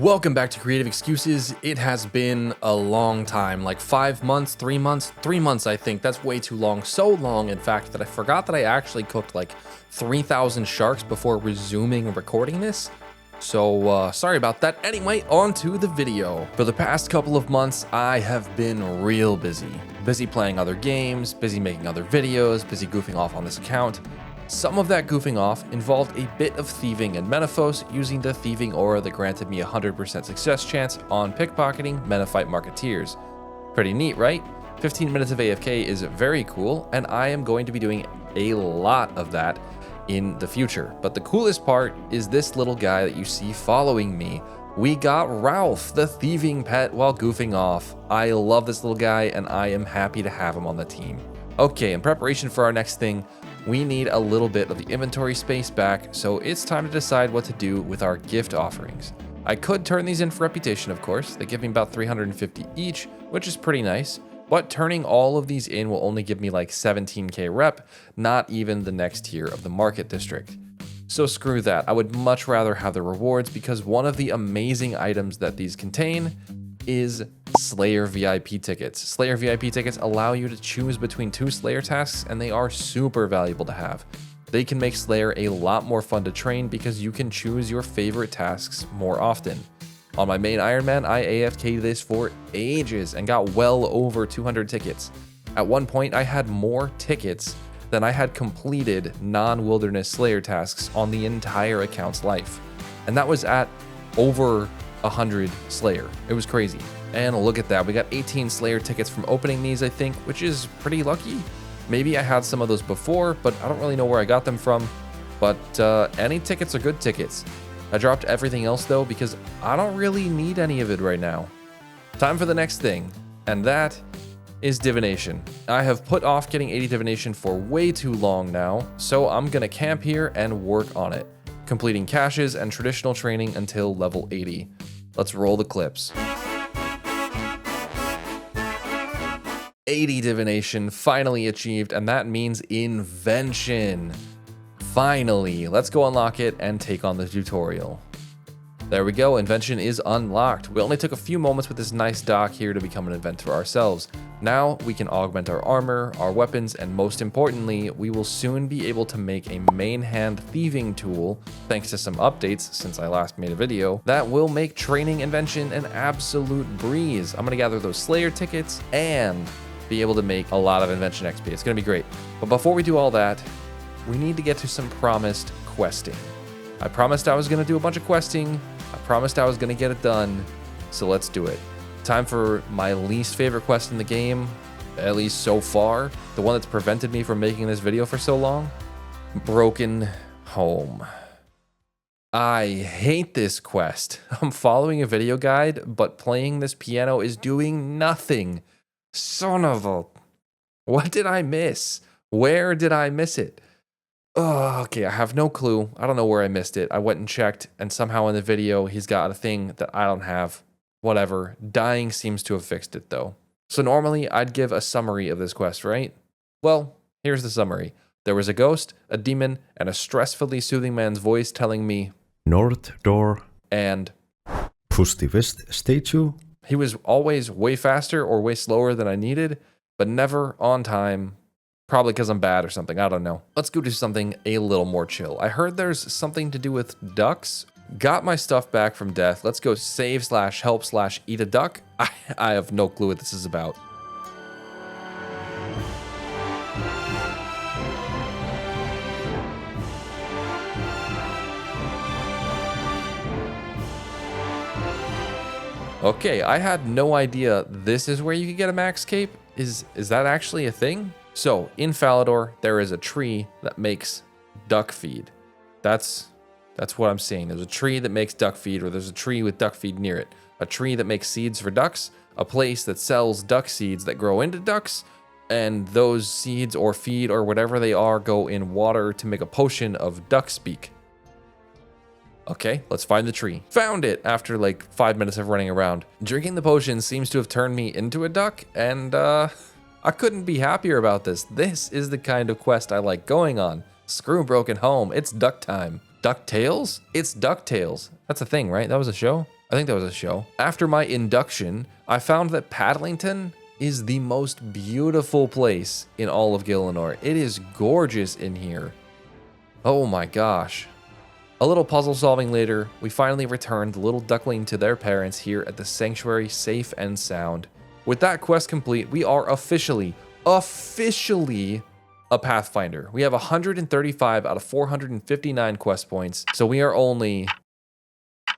Welcome back to Creative Excuses. It has been a long time, like 5 months, 3 months, 3 months, I think. That's way too long. So long, in fact, that I forgot that I actually cooked like 3,000 sharks before resuming recording this. So, sorry about that. Anyway, on to the video. For the past couple of months, I have been real busy. Busy playing other games, busy making other videos, busy goofing off on this account. Some of that goofing off involved a bit of thieving in Menaphos using the thieving aura that granted me a 100% success chance on pickpocketing Menaphyte marketeers. Pretty neat, right? 15 minutes of AFK is very cool, and I am going to be doing a lot of that in the future. But the coolest part is this little guy that you see following me. We got Ralph, the thieving pet, while goofing off. I love this little guy, and I am happy to have him on the team. Okay, in preparation for our next thing, we need a little bit of the inventory space back, so it's time to decide what to do with our gift offerings. I could turn these in for reputation, of course. They give me about 350 each, which is pretty nice, but turning all of these in will only give me like 17k rep, not even the next tier of the market district. So screw that. I would much rather have the rewards because one of the amazing items that these contain is Slayer VIP tickets. Slayer VIP tickets allow you to choose between 2 Slayer tasks, and they are super valuable to have. They can make Slayer a lot more fun to train because you can choose your favorite tasks more often. On my main Ironman, I AFK'd this for ages and got well over 200 tickets. At one point, I had more tickets than I had completed non-wilderness Slayer tasks on the entire account's life. And that was at over 100 Slayer. It was crazy. And look at that, we got 18 Slayer tickets from opening these, I think, which is pretty lucky. Maybe I had some of those before, but I don't really know where I got them from. But any tickets are good tickets. I dropped everything else though, because I don't really need any of it right now. Time for the next thing, and that is Divination. I have put off getting 80 Divination for way too long now, so I'm gonna camp here and work on it, completing caches and traditional training until level 80. Let's roll the clips. 80 Divination finally achieved, and that means invention. Finally, let's go unlock it and take on the tutorial. There we go, invention is unlocked. We only took a few moments with this nice dock here to become an inventor ourselves. Now we can augment our armor, our weapons, and most importantly, we will soon be able to make a main hand thieving tool, thanks to some updates since I last made a video, that will make training invention an absolute breeze. I'm gonna gather those Slayer tickets and be able to make a lot of invention XP. It's gonna be great. But before we do all that, we need to get to some promised questing. I promised I was gonna do a bunch of questing. I promised I was gonna get it done. So let's do it. Time for my least favorite quest in the game, at least so far. The one that's prevented me from making this video for so long. Broken Home. I hate this quest. I'm following a video guide, but playing this piano is doing nothing. Son of a... What did I miss? Where did I miss it? Oh, okay, I have no clue. I don't know where I missed it. I went and checked, and somehow in the video, he's got a thing that I don't have. Whatever. Dying seems to have fixed it, though. So normally, I'd give a summary of this quest, right? Well, here's the summary. There was a ghost, a demon, and a stressfully soothing man's voice telling me... North door. And... Push the west statue. He was always way faster or way slower than I needed, but never on time. Probably because I'm bad or something, I don't know. Let's go do something a little more chill. I heard there's something to do with ducks. Got my stuff back from death. Let's go save/help/eat a duck. I have no clue what this is about. Okay, I had no idea this is where you could get a max cape. Is that actually a thing? So, in Falador, there is a tree that makes duck feed. That's what I'm seeing. There's a tree that makes duck feed, or there's a tree with duck feed near it. A tree that makes seeds for ducks, a place that sells duck seeds that grow into ducks, and those seeds or feed or whatever they are go in water to make a potion of duck speak. Okay, let's find the tree. Found it after like 5 minutes of running around. Drinking the potion seems to have turned me into a duck, and I couldn't be happier about this. This is the kind of quest I like going on. Screw Broken Home, it's duck time. DuckTales? It's DuckTales. That's a thing, right? That was a show? I think that was a show. After my induction, I found that Paddlington is the most beautiful place in all of Gielinor. It is gorgeous in here. Oh my gosh. A little puzzle solving later, we finally returned the little duckling to their parents here at the sanctuary, safe and sound. With that quest complete, we are officially a Pathfinder. We have 135 out of 459 quest points, so we are only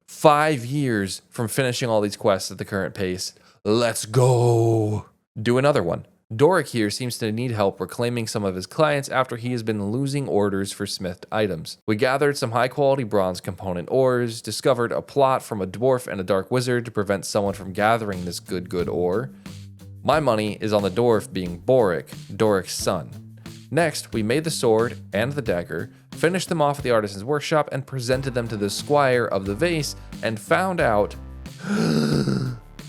5 years from finishing all these quests at the current pace. Let's go! Do another one. Doric here seems to need help reclaiming some of his clients after he has been losing orders for smithed items. We gathered some high-quality bronze component ores, discovered a plot from a dwarf and a dark wizard to prevent someone from gathering this good ore. My money is on the dwarf being Boric, Doric's son. Next, we made the sword and the dagger, finished them off at the artisan's workshop, and presented them to the squire of the vase, and found out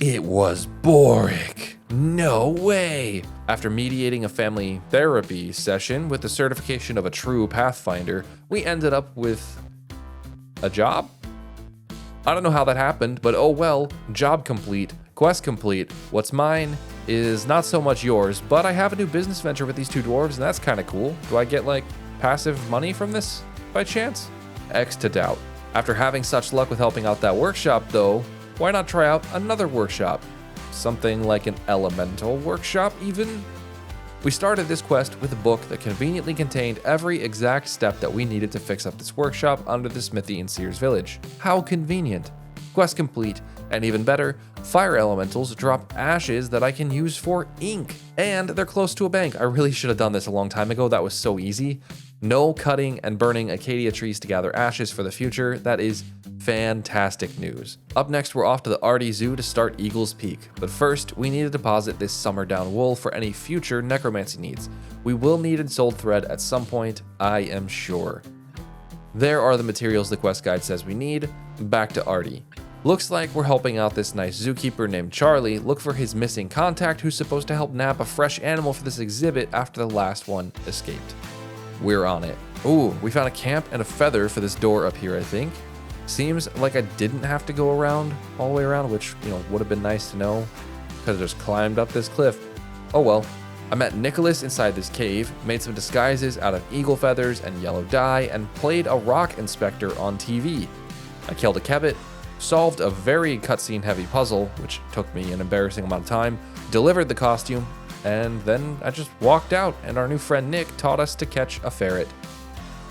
it was Boric. No way! After mediating a family therapy session with the certification of a true Pathfinder, we ended up with a job? I don't know how that happened, but oh well, job complete, quest complete. What's mine is not so much yours, but I have a new business venture with these two dwarves, and that's kind of cool. Do I get like passive money from this by chance? X to doubt. After having such luck with helping out that workshop though, why not try out another workshop? Something like an elemental workshop even? We started this quest with a book that conveniently contained every exact step that we needed to fix up this workshop under the smithy in Sears Village. How convenient. Quest complete, and even better, fire elementals drop ashes that I can use for ink. And they're close to a bank. I really should have done this a long time ago. That was so easy. No cutting and burning acacia trees to gather ashes for the future. That is fantastic news. Up next, we're off to the Artie Zoo to start Eagle's Peak. But first, we need to deposit this summer down wool for any future necromancy needs. We will need ensouled thread at some point, I am sure. There are the materials the quest guide says we need. Back to Artie. Looks like we're helping out this nice zookeeper named Charlie look for his missing contact who's supposed to help nab a fresh animal for this exhibit after the last one escaped. We're on it. Ooh, we found a camp and a feather for this door up here, I think. Seems like I didn't have to go around all the way around, which, would have been nice to know. Could have just climbed up this cliff. Oh well. I met Nicholas inside this cave, made some disguises out of eagle feathers and yellow dye, and played a rock inspector on TV. I killed a kebbit, solved a very cutscene heavy puzzle, which took me an embarrassing amount of time, delivered the costume, and then I just walked out, and our new friend Nick taught us to catch a ferret.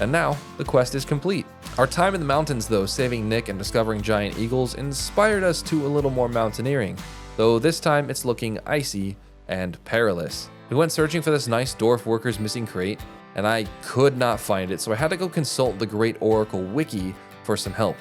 And now, the quest is complete. Our time in the mountains though, saving Nick and discovering giant eagles, inspired us to a little more mountaineering, though this time it's looking icy and perilous. We went searching for this nice dwarf worker's missing crate, and I could not find it, so I had to go consult the Great Oracle Wiki for some help.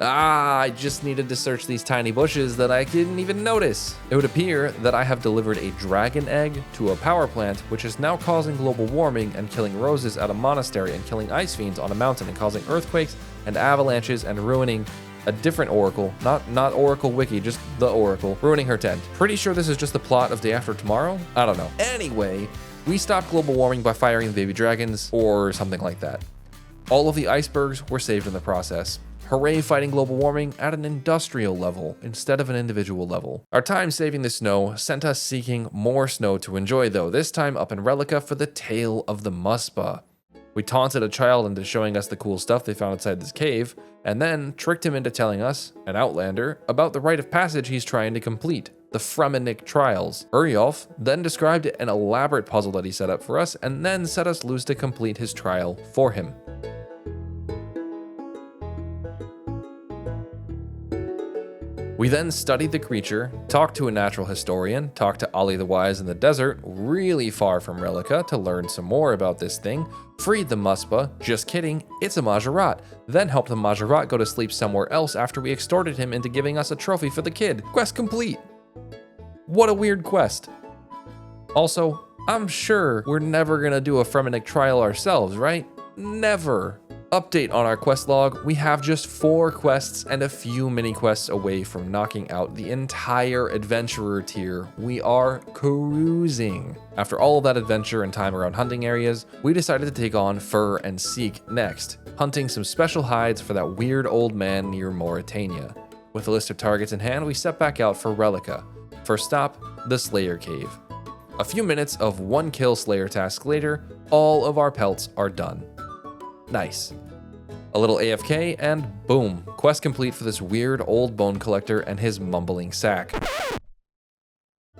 I just needed to search these tiny bushes that I didn't even notice. It would appear that I have delivered a dragon egg to a power plant, which is now causing global warming and killing roses at a monastery and killing ice fiends on a mountain and causing earthquakes and avalanches and ruining a different oracle, not Oracle Wiki, just the Oracle, ruining her tent. Pretty sure this is just the plot of Day After Tomorrow? I don't know. Anyway, we stopped global warming by firing the baby dragons or something like that. All of the icebergs were saved in the process. Hooray, fighting global warming at an industrial level instead of an individual level. Our time saving the snow sent us seeking more snow to enjoy though, this time up in Relica for the Tale of the Muspa. We taunted a child into showing us the cool stuff they found inside this cave, and then tricked him into telling us, an outlander, about the rite of passage he's trying to complete, the Fremennik trials. Uriolf then described an elaborate puzzle that he set up for us, and then set us loose to complete his trial for him. We then studied the creature, talked to a natural historian, talked to Ali the Wise in the desert, really far from Relica, to learn some more about this thing, freed the Muspa, just kidding, it's a Majorat, then helped the Majorat go to sleep somewhere else after we extorted him into giving us a trophy for the kid. Quest complete! What a weird quest. Also, I'm sure we're never gonna do a Fremennik trial ourselves, right? Never. Update on our quest log, we have just 4 quests and a few mini quests away from knocking out the entire adventurer tier. We are cruising. After all of that adventure and time around hunting areas, we decided to take on Fur and Seek next, hunting some special hides for that weird old man near Mauritania. With a list of targets in hand, we set back out for Relica. First stop, the Slayer Cave. A few minutes of 1 kill Slayer task later, all of our pelts are done. Nice. A little AFK and boom, quest complete for this weird old bone collector and his mumbling sack.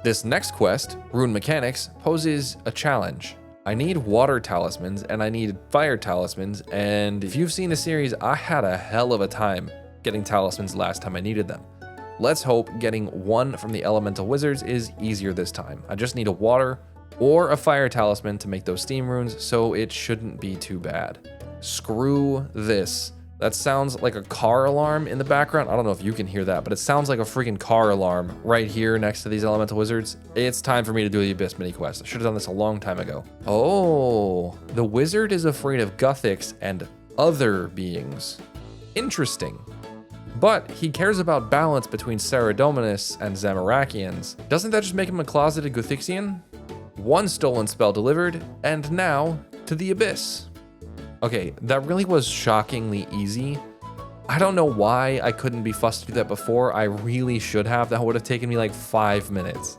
This next quest, Rune Mechanics, poses a challenge. I need water talismans and I need fire talismans, and if you've seen the series, I had a hell of a time getting talismans last time I needed them. Let's hope getting one from the elemental wizards is easier this time. I just need a water or a fire talisman to make those steam runes, so it shouldn't be too bad. Screw this. That sounds like a car alarm in the background. I don't know if you can hear that, but it sounds like a freaking car alarm right here next to these elemental wizards. It's time for me to do the Abyss mini quest. I should have done this a long time ago. Oh, the wizard is afraid of Gothics and other beings. Interesting. But he cares about balance between Saradominus and Zamorakians. Doesn't that just make him a closeted Gothixian? 1 stolen spell delivered, and now to the Abyss. Okay, that really was shockingly easy. I don't know why I couldn't be fussed to do that before. I really should have. That would have taken me like 5 minutes.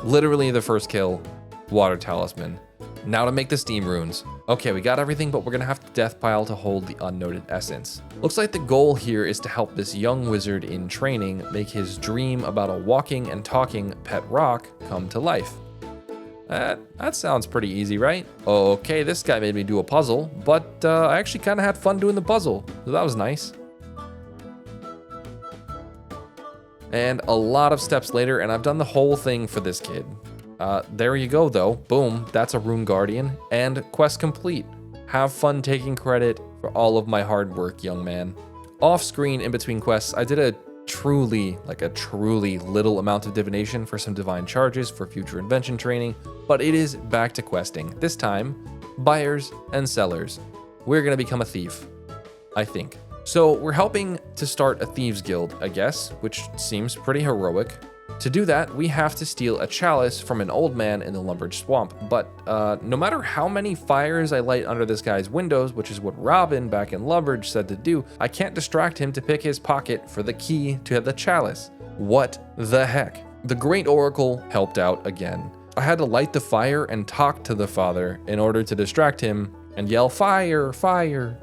Literally the first kill, water talisman. Now to make the steam runes. Okay, we got everything, but we're gonna have to death pile to hold the unnoted essence. Looks like the goal here is to help this young wizard in training make his dream about a walking and talking pet rock come to life. That sounds pretty easy, right? Okay, this guy made me do a puzzle, but I actually kind of had fun doing the puzzle, so that was nice. And a lot of steps later, and I've done the whole thing for this kid. There you go, though. Boom, that's a Rune Guardian, and quest complete. Have fun taking credit for all of my hard work, young man. Off screen, in between quests, I did a truly little amount of divination for some divine charges for future invention training, but it is back to questing. This time, buyers and sellers. We're gonna become a thief, I think. So we're helping to start a thieves guild, I guess, which seems pretty heroic. To do that, we have to steal a chalice from an old man in the Lumbridge Swamp, but no matter how many fires I light under this guy's windows, which is what Robin back in Lumbridge said to do, I can't distract him to pick his pocket for the key to the chalice. What the heck? The Great Oracle helped out again. I had to light the fire and talk to the father in order to distract him and yell, "Fire, fire."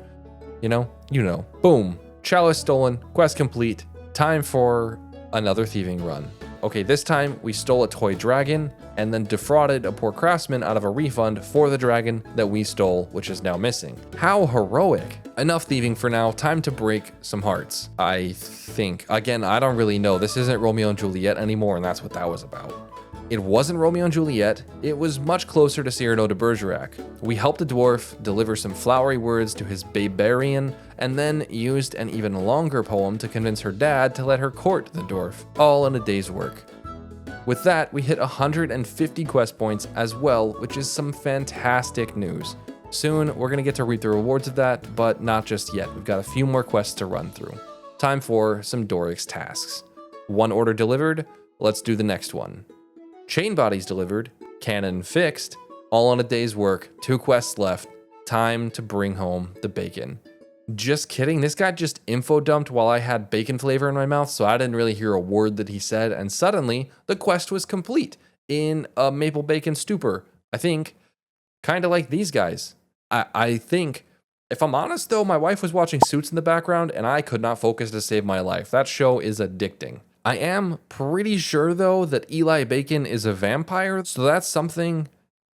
You know. Boom. Chalice stolen, quest complete. Time for another thieving run. Okay, this time we stole a toy dragon and then defrauded a poor craftsman out of a refund for the dragon that we stole, which is now missing. How heroic. Enough thieving for now, time to break some hearts. I think. Again, I don't really know. This isn't Romeo and Juliet anymore, and that's what that was about. It wasn't Romeo and Juliet, it was much closer to Cyrano de Bergerac. We helped a dwarf deliver some flowery words to his barbarian, and then used an even longer poem to convince her dad to let her court the dwarf, all in a day's work. With that, we hit 150 quest points as well, which is some fantastic news. Soon, we're gonna get to reap the rewards of that, but not just yet. We've got a few more quests to run through. Time for some Doric's tasks. 1 order delivered, let's do the next one. Chain bodies delivered, cannon fixed, all on a day's work, 2 quests left. Time to bring home the bacon. Just kidding, this guy just info dumped while I had bacon flavor in my mouth, so I didn't really hear a word that he said, and suddenly the quest was complete in a maple bacon stupor. I think, kind of like these guys. I think, if I'm honest though, my wife was watching Suits in the background and I could not focus to save my life. That show is addicting. I am pretty sure, though, that Eli Bacon is a vampire, so that's something,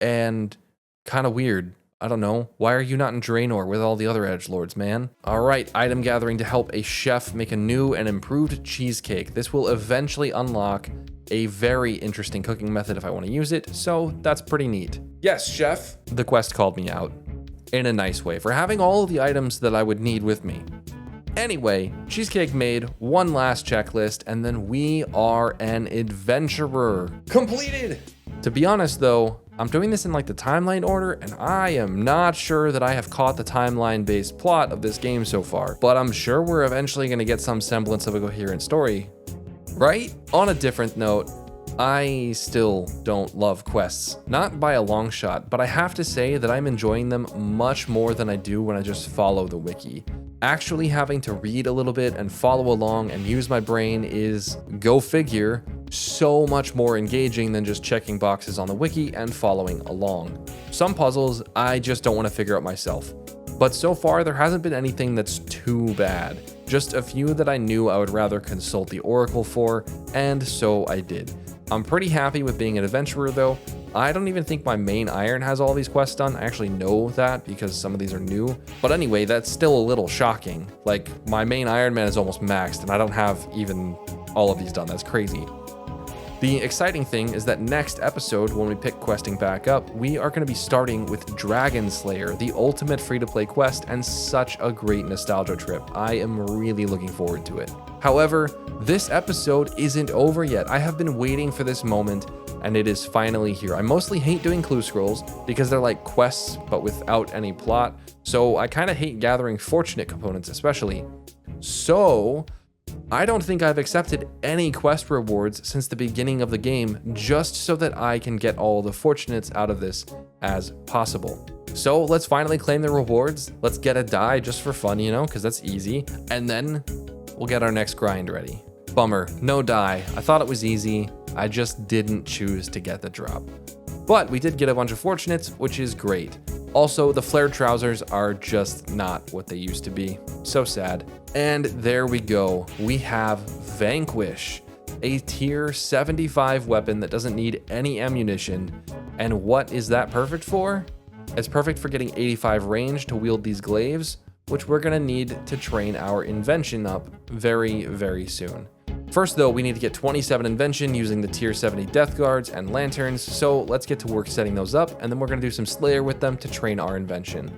and kind of weird. I don't know. Why are you not in Draenor with all the other edgelords, man? All right, item gathering to help a chef make a new and improved cheesecake. This will eventually unlock a very interesting cooking method if I want to use it, so that's pretty neat. Yes, chef. The quest called me out, in a nice way, for having all of the items that I would need with me. Anyway, Cheesecake made one last checklist, and then we are an adventurer. Completed! To be honest though, I'm doing this in like the timeline order, and I am not sure that I have caught the timeline-based plot of this game so far, but I'm sure we're eventually gonna get some semblance of a coherent story, right? On a different note, I still don't love quests, not by a long shot, but I have to say that I'm enjoying them much more than I do when I just follow the wiki. Actually having to read a little bit and follow along and use my brain is, go figure, so much more engaging than just checking boxes on the wiki and following along. Some puzzles I just don't want to figure out myself. But so far there hasn't been anything that's too bad. Just a few that I knew I would rather consult the Oracle for, and so I did. I'm pretty happy with being an adventurer though. I don't even think my main iron has all these quests done. I actually know that because some of these are new. But anyway, that's still a little shocking. Like, my main Ironman is almost maxed and I don't have even all of these done. That's crazy. The exciting thing is that next episode, when we pick questing back up, we are going to be starting with Dragon Slayer, the ultimate free-to-play quest and such a great nostalgia trip. I am really looking forward to it. However, this episode isn't over yet. I have been waiting for this moment and it is finally here. I mostly hate doing clue scrolls because they're like quests but without any plot, so I kind of hate gathering fortunate components especially. So I don't think I've accepted any quest rewards since the beginning of the game just so that I can get all the fortunates out of this as possible. So let's finally claim the rewards. Let's get a die just for fun, you know, because that's easy. And then we'll get our next grind ready. Bummer, no die. I thought it was easy. I just didn't choose to get the drop. But we did get a bunch of fortunates, which is great. Also, the flared trousers are just not what they used to be. So sad. And there we go. We have Vanquish, a tier 75 weapon that doesn't need any ammunition. And what is that perfect for? It's perfect for getting 85 range to wield these glaives, which we're gonna need to train our invention up very, very soon. First though, we need to get 27 invention using the tier 70 death guards and lanterns, so let's get to work setting those up, and then we're gonna do some slayer with them to train our invention.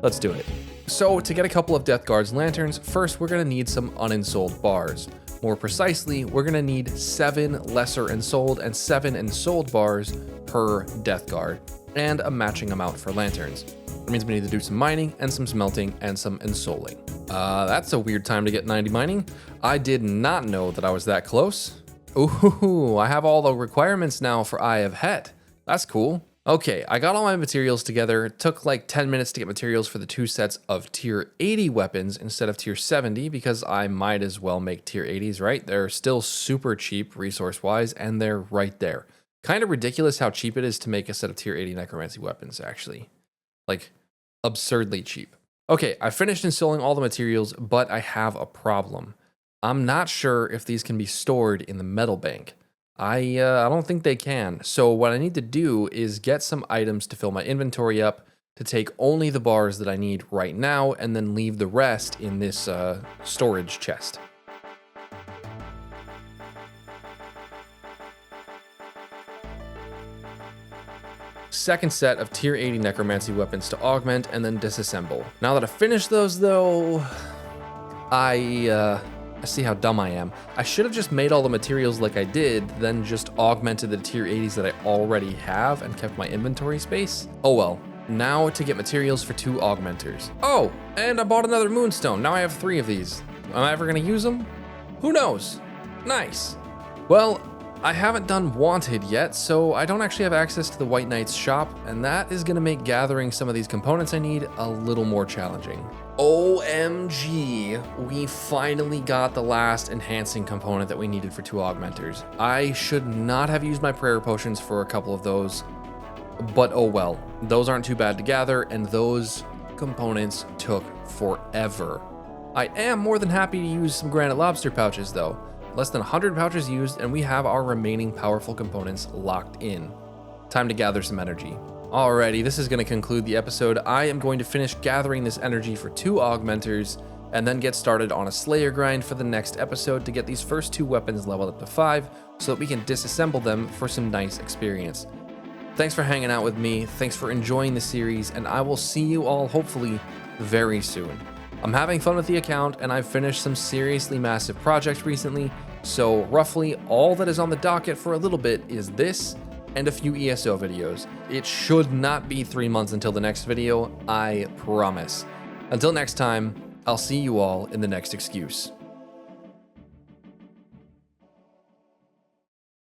Let's do it. So to get a couple of death guards and lanterns, first we're gonna need some unensouled bars. More precisely, we're gonna need 7 lesser ensouled and 7 ensouled bars per death guard, and a matching amount for lanterns. That means we need to do some mining and some smelting and some ensouling. That's a weird time to get 90 mining. I did not know that I was that close. Ooh, I have all the requirements now for Eye of Het. That's cool. Okay, I got all my materials together. It took like 10 minutes to get materials for the 2 sets of tier 80 weapons instead of tier 70 because I might as well make tier 80s, right? They're still super cheap resource-wise and they're right there. Kind of ridiculous how cheap it is to make a set of tier 80 necromancy weapons, actually. Like, absurdly cheap. Okay, I finished installing all the materials, but I have a problem. I'm not sure if these can be stored in the metal bank. I don't think they can. So what I need to do is get some items to fill my inventory up, to take only the bars that I need right now, and then leave the rest in this storage chest. Second set of tier 80 necromancy weapons to augment and then disassemble. Now that I've finished those though, I see how dumb I am. I should have just made all the materials like I did, then just augmented the tier 80s that I already have and kept my inventory space. Oh well. Now to get materials for 2 augmenters. Oh, and I bought another moonstone. Now I have 3 of these. Am I ever gonna use them? Who knows? Nice. Well, I haven't done Wanted yet, so I don't actually have access to the White Knight's shop, and that is gonna make gathering some of these components I need a little more challenging. OMG, we finally got the last enhancing component that we needed for 2 augmenters. I should not have used my prayer potions for a couple of those, but oh well. Those aren't too bad to gather, and those components took forever. I am more than happy to use some granite lobster pouches though. Less than 100 pouches used, and we have our remaining powerful components locked in. Time to gather some energy. Alrighty, this is going to conclude the episode. I am going to finish gathering this energy for 2 augmenters, and then get started on a slayer grind for the next episode to get these first 2 weapons leveled up to 5, so that we can disassemble them for some nice experience. Thanks for hanging out with me, thanks for enjoying the series, and I will see you all hopefully very soon. I'm having fun with the account, and I've finished some seriously massive projects recently, so roughly all that is on the docket for a little bit is this, and a few ESO videos. It should not be 3 months until the next video, I promise. Until next time, I'll see you all in the next excuse.